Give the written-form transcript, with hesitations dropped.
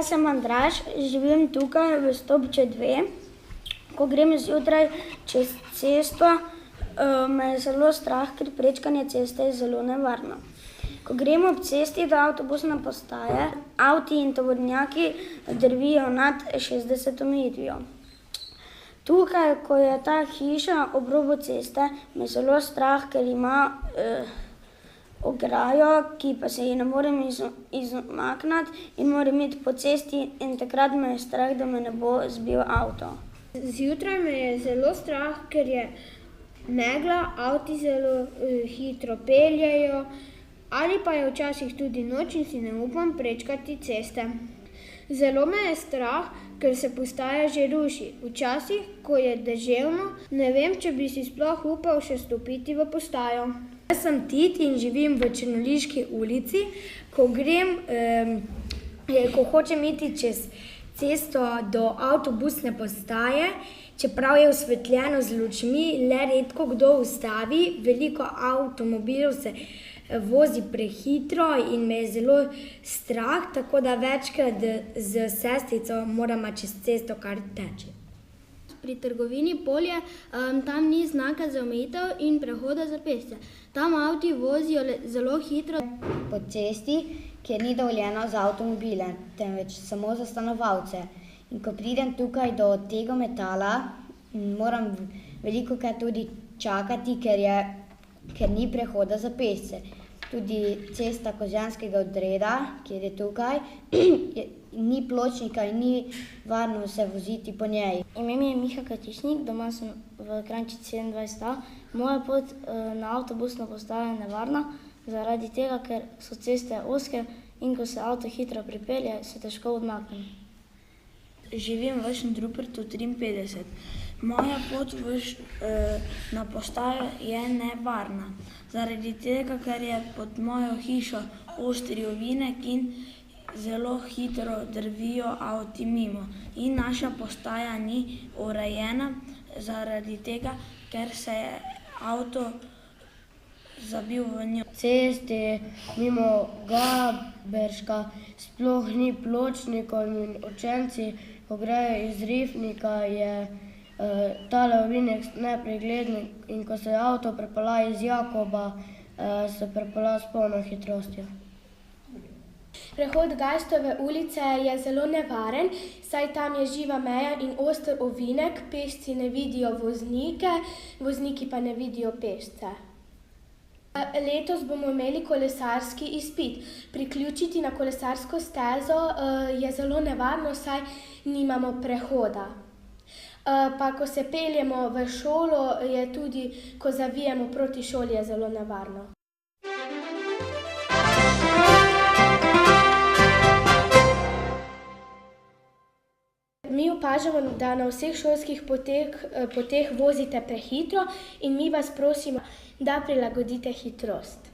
Jaz sem Andraž, živim tukaj v Stopče 2. Ko grem zjutraj čez cesto, me je zelo strah, ker prečkanje ceste je zelo nevarno. Ko grem ob cesti do avtobusne postaje, avti in tovornjaki drvijo nad 60 omejitvijo. Tukaj, ko je ta hiša ob robu ceste, me je zelo strah, ker ima ograjo, ki pa se ji ne morem izmakniti in moram iti po cesti in takrat me je strah, da me ne bo zbil avto. Zjutraj me je zelo strah, ker je megla, avti zelo hitro peljejo ali pa je včasih tudi noč in si ne upam prečkati ceste. Zelo me je strah, ker se postaja že ruši. Včasih, ko je deževno, ne vem, če bi si sploh upal še stopiti v postajo. Jaz sem Tit in živim v Črnoliški ulici. Ko hočem iti čez cesto do avtobusne postaje, čeprav je osvetljeno z lučmi, le redko kdo ustavi, veliko avtomobilov se vozi prehitro in me je zelo strah, tako da večkrat s sestrico moramo čez cesto kar teči. Pri trgovini Polje, tam ni znaka za omejitev in prehoda za pešce. Tam avti vozijo zelo hitro. Po cesti, kjer ni dovoljeno za avtomobile, temveč samo za stanovalce. In ko pridem tukaj do tega metala, moram velikokrat tudi čakati, ker ni prehoda za pešce. Tudi cesta Kozjanskega odreda, kjer je tukaj, ni pločnika in ni varno se voziti po njej. Ime mi je Miha Katičnik, doma sem v Kranjčici 27A. Moja pot na avtobusno postajo je nevarna, zaradi tega, ker so ceste ozke in ko se avto hitro pripelje, se težko odmaknem. Živim v Šentrupertu 53. Moja pot na postajo je nevarna, zaradi tega, ker je pod mojo hišo ostri ovinek in zelo hitro drvijo avti mimo. In naša postaja ni urejena zaradi tega, ker se je avto zabil v njo. Cesti mimo Gaberška sploh ni pločnikov in učenci, ko grejo iz Rifnika, je tale ovinek nepregleden in ko se avto prepelja iz Jakoba, se prepelja s polno hitrostjo. Prehod Gaštove ulice je zelo nevaren, saj tam je živa meja in oster ovinek, pešci ne vidijo voznike, vozniki pa ne vidijo pešce. Letos bomo imeli kolesarski izpit. Priključiti na kolesarsko stezo je zelo nevarno, saj nimamo prehoda. Pa ko se peljemo v šolo, je tudi, ko zavijemo proti šoli, je zelo nevarno. Mi opažamo, da na vseh šolskih poteh vozite prehitro in mi vas prosimo, da prilagodite hitrost.